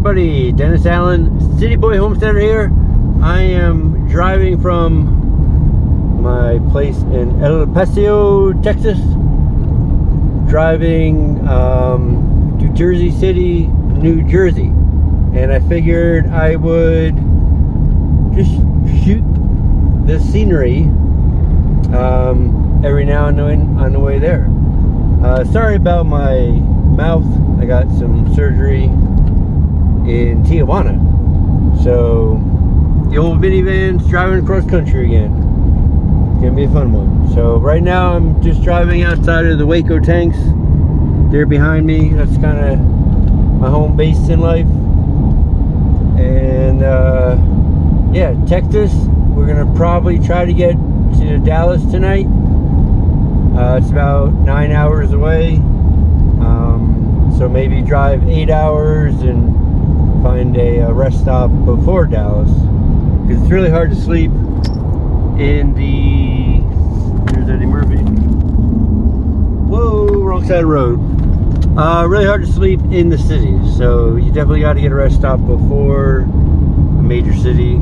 everybody, Dennis Allen, City Boy Homesteader here. I am driving from my place in Paso, Texas, driving to Jersey City, New Jersey, and I figured I would just shoot the scenery every now and then on the way there. Sorry about my mouth. I got some surgery in Tijuana, so the old minivan's driving across country again. It's gonna be a fun one. So right now I'm just driving outside of the Waco tanks. They're behind me. That's kind of my home base in life. And yeah, Texas. We're gonna probably try to get to Dallas tonight. It's about 9 hours away. So maybe drive 8 hours and find a rest stop before Dallas, because it's really hard to sleep in the, here's Eddie Murphy. Whoa, wrong side of the road. Really hard to sleep in the city, so you definitely got to get a rest stop before a major city.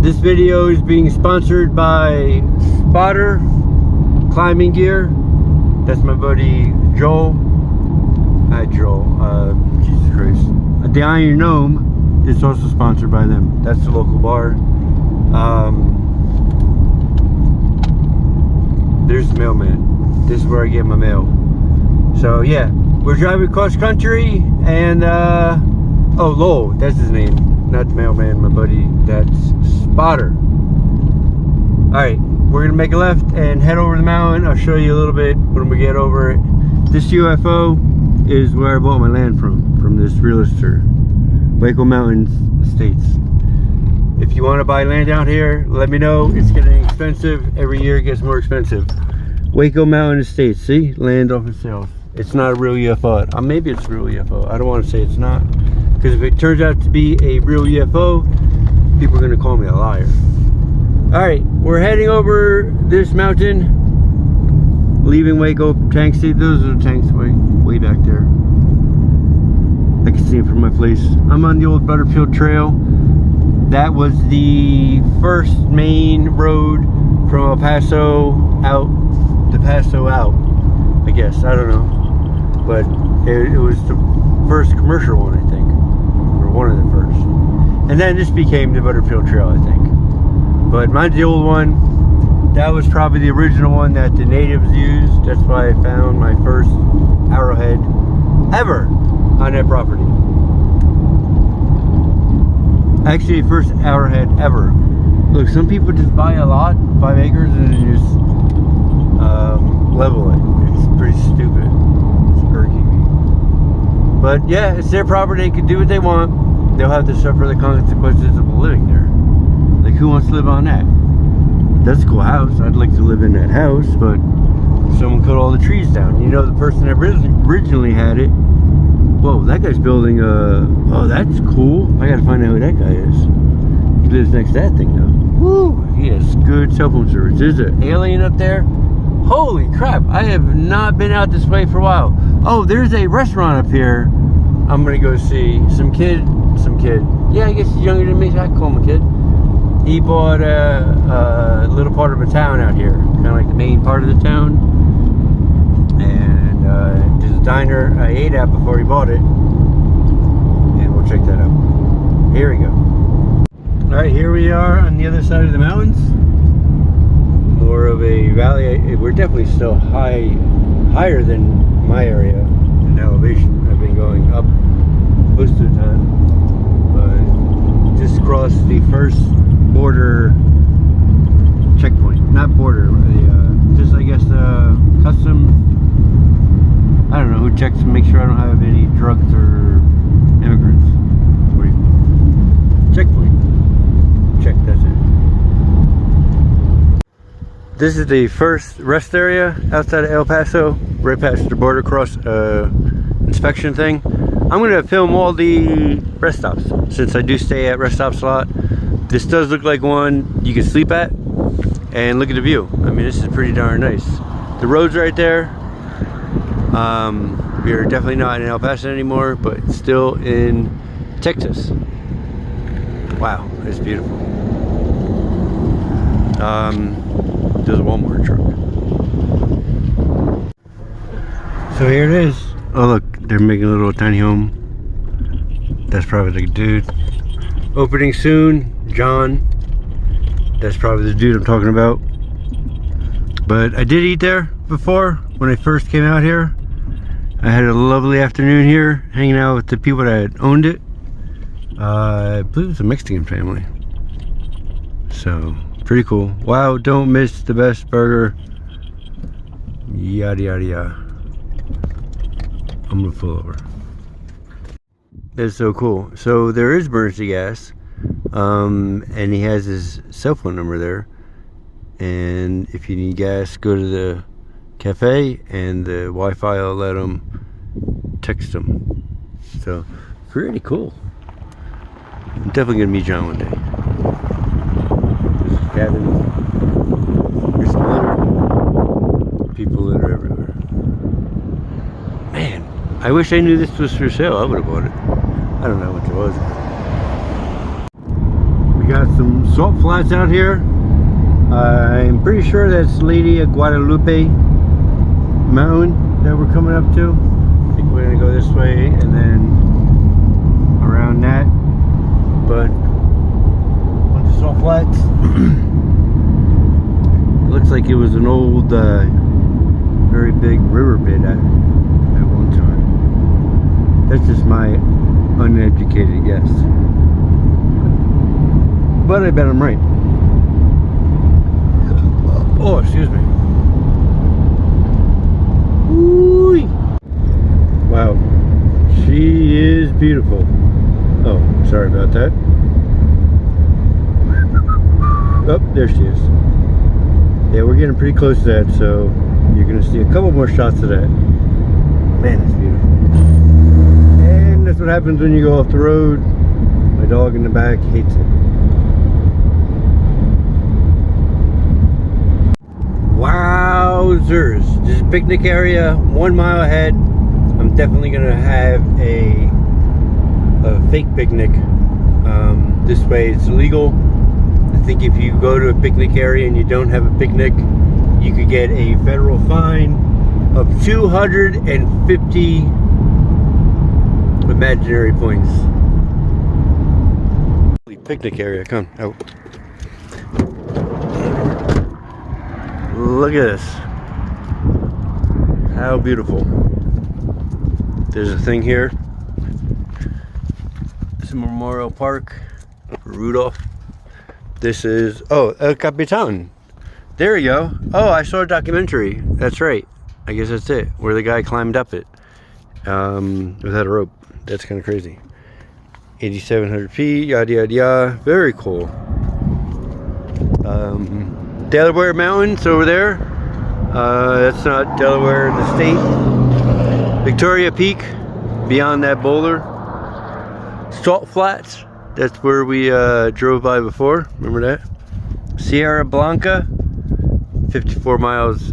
This video is being sponsored by Spotter Climbing Gear. That's my buddy Joel. Hi Joel, Jesus Christ. The Iron Gnome is also sponsored by them. That's the local bar. There's the mailman. This is where I get my mail. So yeah, we're driving cross country, and oh, Lowell, that's his name. Not the mailman, my buddy. That's Spotter. Alright, we're gonna make a left and head over the mountain. I'll show you a little bit when we get over it. This UFO is where I bought my land from this realtor, Waco Mountains Estates. If you want to buy land out here, let me know. It's getting expensive. Every year it gets more expensive. Waco Mountain Estates, see? Land off of sale. It's not a real UFO. Maybe it's a real UFO. I don't want to say it's not, because if it turns out to be a real UFO, people are going to call me a liar. Alright, we're heading over this mountain, leaving Waco tanks. See, those are the tanks way back there. I can see it from my place. I'm on the old Butterfield Trail. That was the first main road from El Paso out to Paso out, I guess. I don't know. But it was the first commercial one, I think. Or one of the first. And then this became the Butterfield Trail, I think. But mine's the old one. That was probably the original one that the natives used. That's why I found my first arrowhead ever on that property. Actually, first arrowhead ever. Look, some people just buy a lot, 5 acres, and then just level it. It's pretty stupid. It's irking me. But yeah, it's their property. They can do what they want. They'll have to suffer the consequences of living there. Like, who wants to live on that? That's a cool house. I'd like to live in that house, but someone cut all the trees down. You know, the person that originally had it. Whoa, that guy's building a... Oh, that's cool. I gotta find out who that guy is. He lives next to that thing, though. Woo! He has good cell phone service. There's an alien up there. Holy crap! I have not been out this way for a while. Oh, there's a restaurant up here. I'm gonna go see some kid. Yeah, I guess he's younger than me. So I call him a kid. He bought a little part of a town out here, kind of like the main part of the town. And there's a diner I ate at before he bought it, and we'll check that out. Here we go. All right, here we are on the other side of the mountains. More of a valley. We're definitely still higher than my area in elevation. I've been going up most of the time, but just crossed the first border checkpoint, not border, just I guess customs. I don't know who checks to make sure I don't have any drugs or immigrants. Checkpoint. Check, that's it. This is the first rest area outside of El Paso, right past the border cross inspection thing. I'm going to film all the rest stops, since I do stay at rest stops a lot. This does look like one you can sleep at, and look at the view. I mean, this is pretty darn nice. The road's right there. We are definitely not in El Paso anymore, but still in Texas. Wow, it's beautiful. There's a Walmart truck. So here it is. Oh look, they're making a little tiny home. That's probably the dude. Opening soon, John. That's probably the dude I'm talking about. But I did eat there before when I first came out here. I had a lovely afternoon here, hanging out with the people that owned it. I believe it's a Mexican family. So, pretty cool. Wow, don't miss the best burger. Yada yada yada. I'm gonna pull over. That's so cool. So there is emergency gas. And he has his cell phone number there. And if you need gas, go to the cafe and the Wi-Fi will let them text them. So pretty cool. I'm definitely gonna meet John one day. This is cabin. Here's some litter. People litter everywhere. Man, I wish I knew this was for sale. I would have bought it. I don't know what it was. We got some salt flats out here. I'm pretty sure that's Lady Guadalupe mountain that we're coming up to. I think we're gonna go this way and then around that. But a bunch of salt flats. It looks like it was an old, very big riverbed at one time. That's just my uneducated guess. But I bet I'm right. Oh, excuse me. Ooh. Wow, she is beautiful. Oh, sorry about that. Oh, there she is. Yeah, we're getting pretty close to that, so you're gonna see a couple more shots of that. Man, it's beautiful. And that's what happens when you go off the road. My dog in the back hates it. Wowzers. This is a picnic area 1 mile ahead. I'm definitely gonna have a fake picnic. This way it's illegal. I think if you go to a picnic area and you don't have a picnic, you could get a federal fine of 250 imaginary points. Picnic area, come out. Look at this. How beautiful. There's a thing here. This is Memorial Park for Rudolph. This is, oh, El Capitan. There you go. Oh, I saw a documentary. That's right. I guess that's it. Where the guy climbed up it without a rope. That's kind of crazy. 8,700 feet, yada yada yada. Very cool. Delaware Mountains over there. That's not Delaware in the state. Victoria Peak, beyond that boulder. Salt Flats, that's where we drove by before. Remember that? Sierra Blanca, 54 miles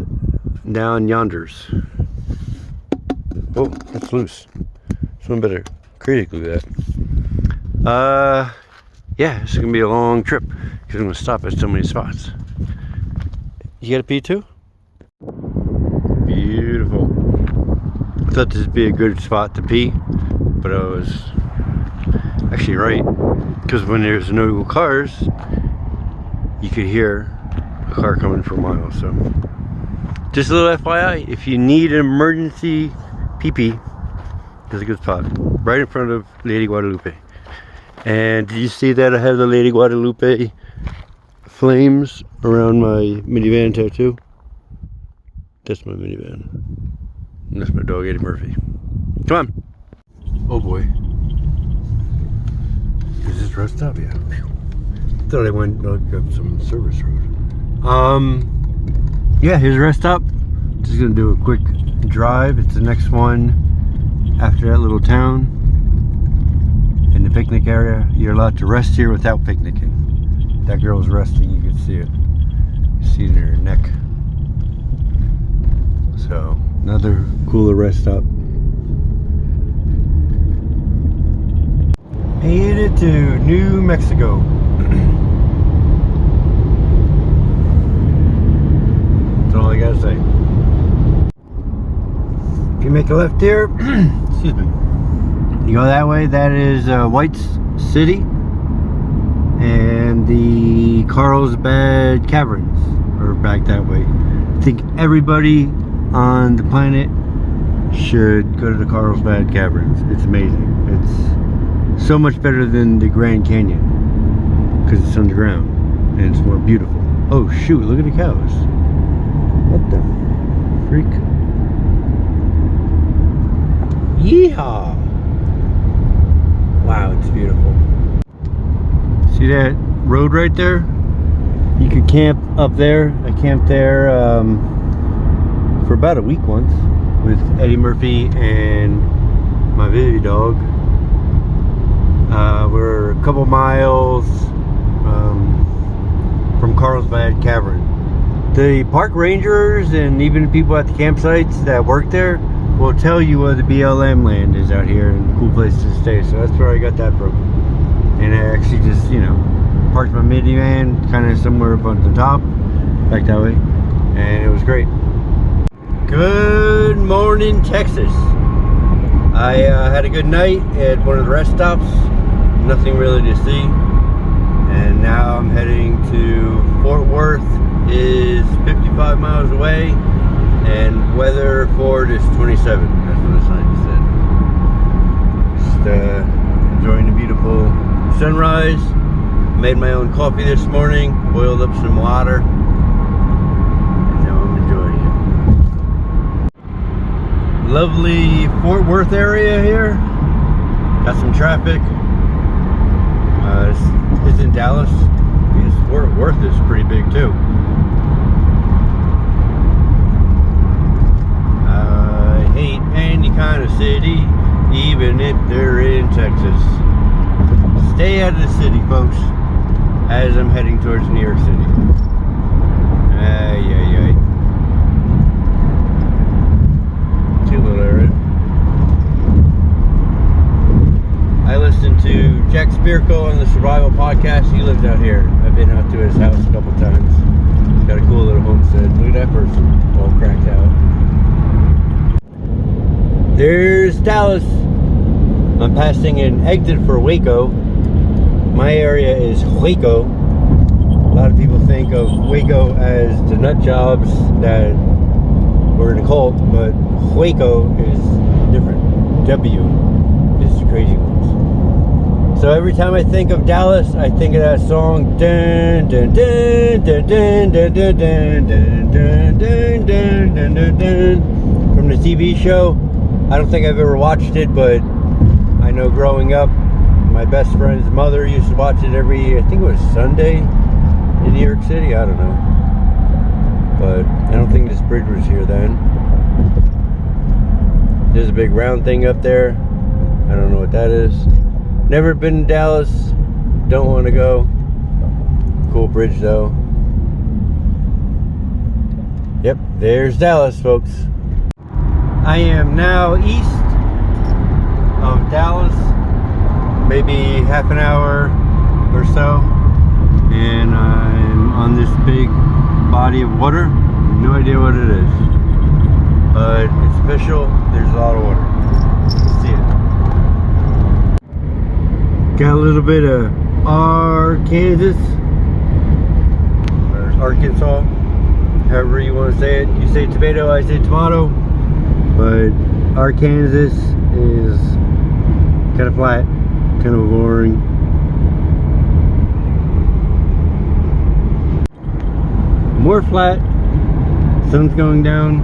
down yonders. Oh, that's loose. Someone better critically that. Yeah, this is gonna be a long trip because I'm gonna stop at so many spots. You gotta pee too? Beautiful. I thought this would be a good spot to pee, but I was actually right, because when there's no cars, you could hear a car coming for a mile. So just a little FYI, if you need an emergency pee-pee, there's a good spot right in front of Lady Guadalupe. And did you see that I have the Lady Guadalupe flames around my minivan tattoo? That's my minivan. And that's my dog Eddie Murphy. Come on. Oh boy. Is this rest stop? Yeah. Thought I went look up some service road. Yeah, here's the rest stop. Just gonna do a quick drive. It's the next one after that little town. In the picnic area, you're allowed to rest here without picnicking. That girl's resting, you can see it. You see it in her neck. So, another cooler rest stop. Made it to New Mexico. That's all I gotta say. If you make a left here, excuse me, you go that way, that is White City and the Carlsbad Caverns are back that way. I think everybody on the planet should go to the Carlsbad Caverns. It's amazing. It's so much better than the Grand Canyon because it's underground and it's more beautiful. Oh shoot, look at the cows. What the freak? Yeehaw! Wow, it's beautiful. See that road right there? You could camp up there. I camped there for about a week once with Eddie Murphy and my baby dog. We're a couple miles from Carlsbad Cavern. The park rangers and even people at the campsites that work there will tell you where the BLM land is out here and cool places to stay. So that's where I got that from. And I actually just, you know, parked my minivan kind of somewhere up on the top, back that way, and it was great. Good morning, Texas. I had a good night at one of the rest stops. Nothing really to see. And now I'm heading to Fort Worth. Is 55 miles away. And weather for it is 27. That's what the sign said. Just enjoying the beautiful sunrise. Made my own coffee this morning. Boiled up some water. And now I'm enjoying it. Lovely Fort Worth area here. Got some traffic. This is in Dallas. Yes, Fort Worth is pretty big too. I hate any kind of city, even if they're in Texas. Stay out of the city, folks, as I'm heading towards New York City. Ay, ay, ay. Cute little area. I listened to Jack Spirko on the Survival Podcast. He lives out here. I've been out to his house a couple times. Got a cool little homestead. Look at that person, all cracked out. There's Dallas. I'm passing an exit for Waco. My area is Waco. A lot of people think of Waco as the nut jobs that were in a cult, but Waco is different. W is the crazy ones. So every time I think of Dallas, I think of that song dun dun dun dun dun dun dun dun dun dun dun dun dun dun from the TV show. I don't think I've ever watched it, but I know growing up, my best friend's mother used to watch it every, I think it was Sunday in New York City. I don't know. But I don't think this bridge was here then. There's a big round thing up there. I don't know what that is. Never been to Dallas. Don't want to go. Cool bridge though. Yep, there's Dallas, folks. I am now east of Dallas. Maybe half an hour or so. And I'm on this big body of water. No idea what it is. But it's official. There's a lot of water. See it. Got a little bit of Arkansas, or Arkansas, however you want to say it. You say tomato, I say tomato, but Arkansas is kind of flat, kind of boring. More flat, sun's going down.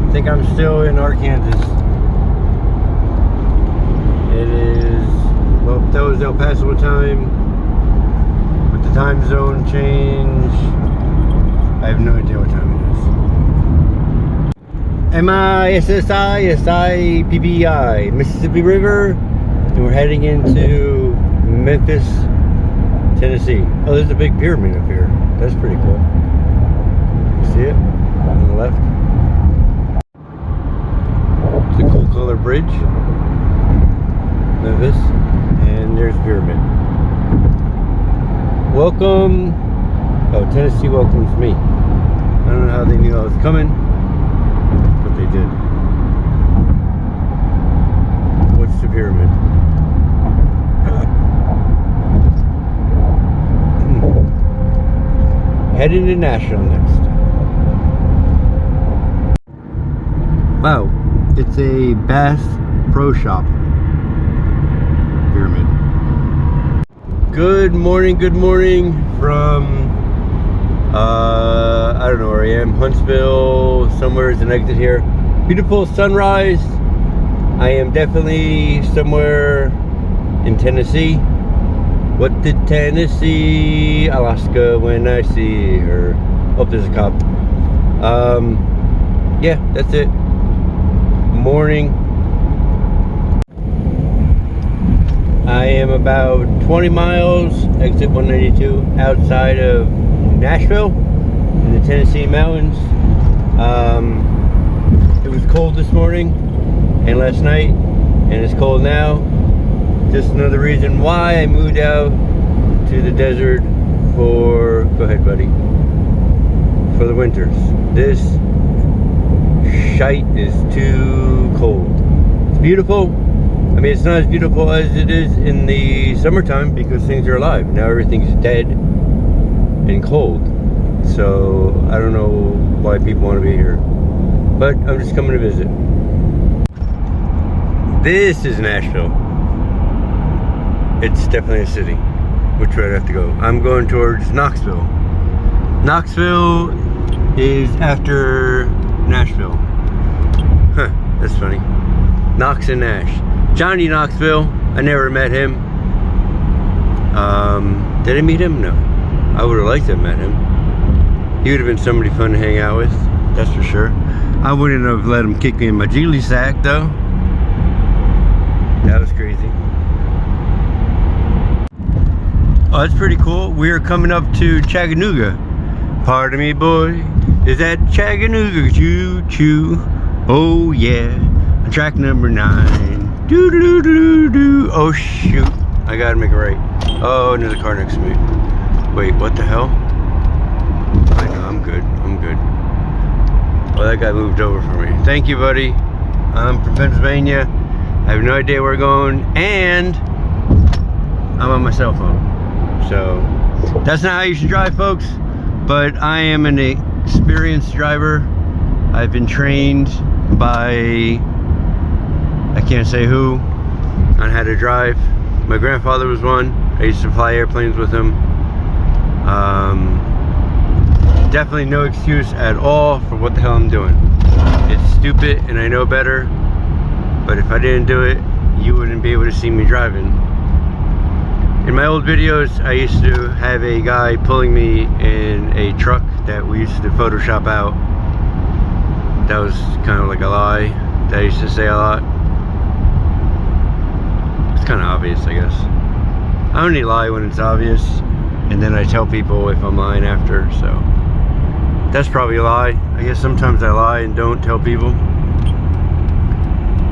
I think I'm still in Arkansas. It is, well, that was El Paso time. With the time zone change, I have no idea what time it is. MISSI Mississippi River, and we're heading into Memphis, Tennessee. Oh, there's a big pyramid up here. That's pretty cool. You see it on the left? It's a cool color bridge. Memphis. there's the pyramid. Welcome. Oh, Tennessee welcomes me. I don't know how they knew I was coming, but they did. What's the pyramid? Heading to Nashville next. Wow, it's a Bass Pro Shop pyramid. Good morning from I don't know where I am, Huntsville, somewhere is an exit here. Beautiful sunrise. I am definitely somewhere in Tennessee. What did Tennessee, Alaska when I see her? Oh, there's a cop. Yeah, that's it. Morning. I am about 20 miles, exit 192, outside of Nashville in the Tennessee mountains. It was cold this morning and last night, and it's cold now. Just another reason why I moved out to the desert for, go ahead buddy, for the winters. This shite is too cold. It's beautiful. I mean, it's not as beautiful as it is in the summertime because things are alive. Now everything's dead and cold. So I don't know why people want to be here. But I'm just coming to visit. This is Nashville. It's definitely a city. Which way do I have to go? I'm going towards Knoxville. Knoxville is after Nashville. Huh, that's funny. Knox and Nash. Johnny Knoxville. I never met him. Did I meet him? No. I would have liked to have met him. He would have been somebody fun to hang out with. That's for sure. I wouldn't have let him kick me in my Geely sack though. That was crazy. Oh, that's pretty cool. We are coming up to Chattanooga. Pardon me, boy. Is that Chattanooga? Choo choo. Oh yeah. Track number 9. Doo doo doo doo. Oh shoot. I gotta make it right. Oh, there's a car next to me. Wait, what the hell? I know, I'm good. I'm good. Well, that guy moved over for me. Thank you, buddy. I'm from Pennsylvania. I have no idea where we're going, and I'm on my cell phone. So that's not how you should drive, folks. But I am an experienced driver. I've been trained by, I can't say who, on how to drive. My grandfather was one. I used to fly airplanes with him. Definitely no excuse at all for what the hell I'm doing. It's stupid and I know better, but if I didn't do it, you wouldn't be able to see me driving. In my old videos, I used to have a guy pulling me in a truck that we used to Photoshop out. That was kind of like a lie that I used to say a lot. It's kind of obvious, I guess. I only lie when it's obvious, and then I tell people if I'm lying after, so that's probably a lie. I guess sometimes I lie and don't tell people,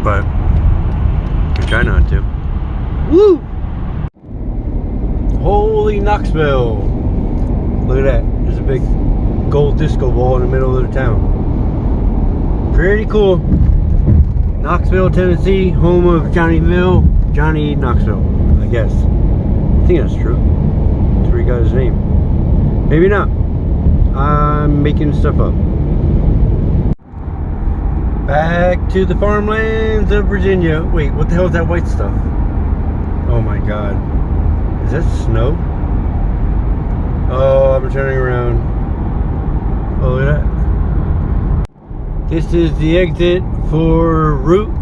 but I try not to. Woo! Holy Knoxville! Look at that. There's a big gold disco ball in the middle of the town. Pretty cool. Knoxville, Tennessee, home of Johnny Knoxville, I guess. I think that's true. That's where he got his name. Maybe not. I'm making stuff up. Back to the farmlands of Virginia. Wait, what the hell is that white stuff? Oh my god. Is that snow? Oh, I'm turning around. Oh, look at that. This is the exit for Route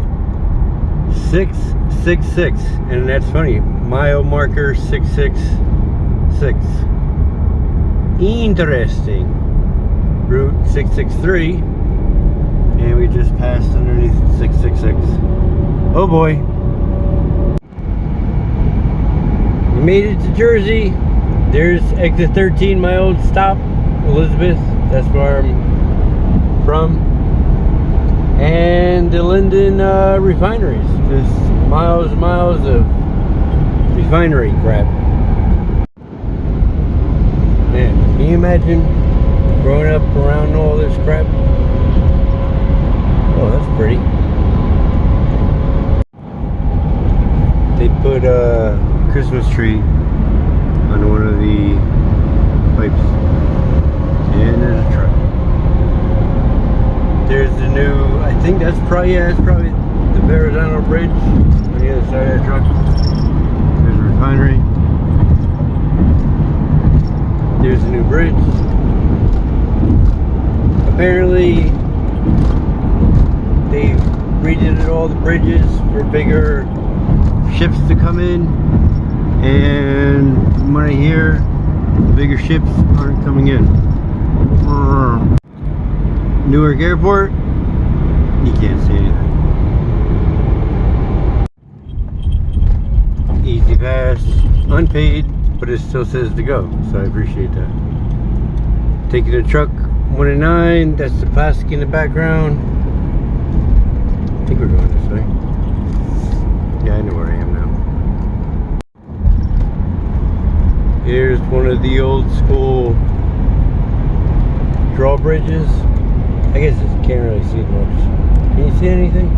666. And that's funny. Mile marker 666. Interesting. Route 663. And we just passed underneath 666. Oh boy. We made it to Jersey. There's exit 13, my old stop, Elizabeth. That's where I'm from. And the Linden refineries. Just miles and miles of refinery crap. Man, can you imagine growing up around all this crap? Oh, that's pretty. They put a Christmas tree on one of the pipes. And there's a truck. There's the new, I think that's probably the Verrazano Bridge on the other side of that truck. There's a refinery. There's a new bridge. Apparently, they redid all the bridges for bigger ships to come in, and from what I hear, the bigger ships aren't coming in. Newark Airport, you can't see anything. Easy pass, unpaid, but it still says to go, so I appreciate that. Taking the truck 109, that's the plastic in the background. I think we're going this way. Yeah, I know where I am now. Here's one of the old school drawbridges. I guess you can't really see it much. Can you see anything?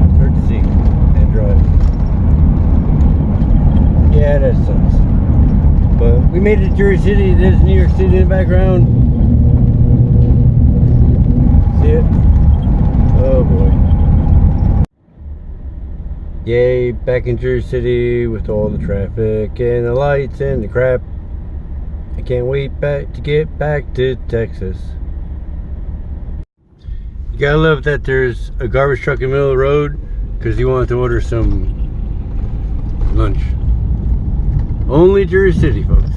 It's hard to see and drive. Yeah, that sucks. But we made it to Jersey City. There's New York City in the background. See it? Oh boy. Yay, back in Jersey City with all the traffic and the lights and the crap. I can't wait to get back to Texas. You gotta love that there's a garbage truck in the middle of the road because he wanted to order some lunch. Only Jersey City, folks.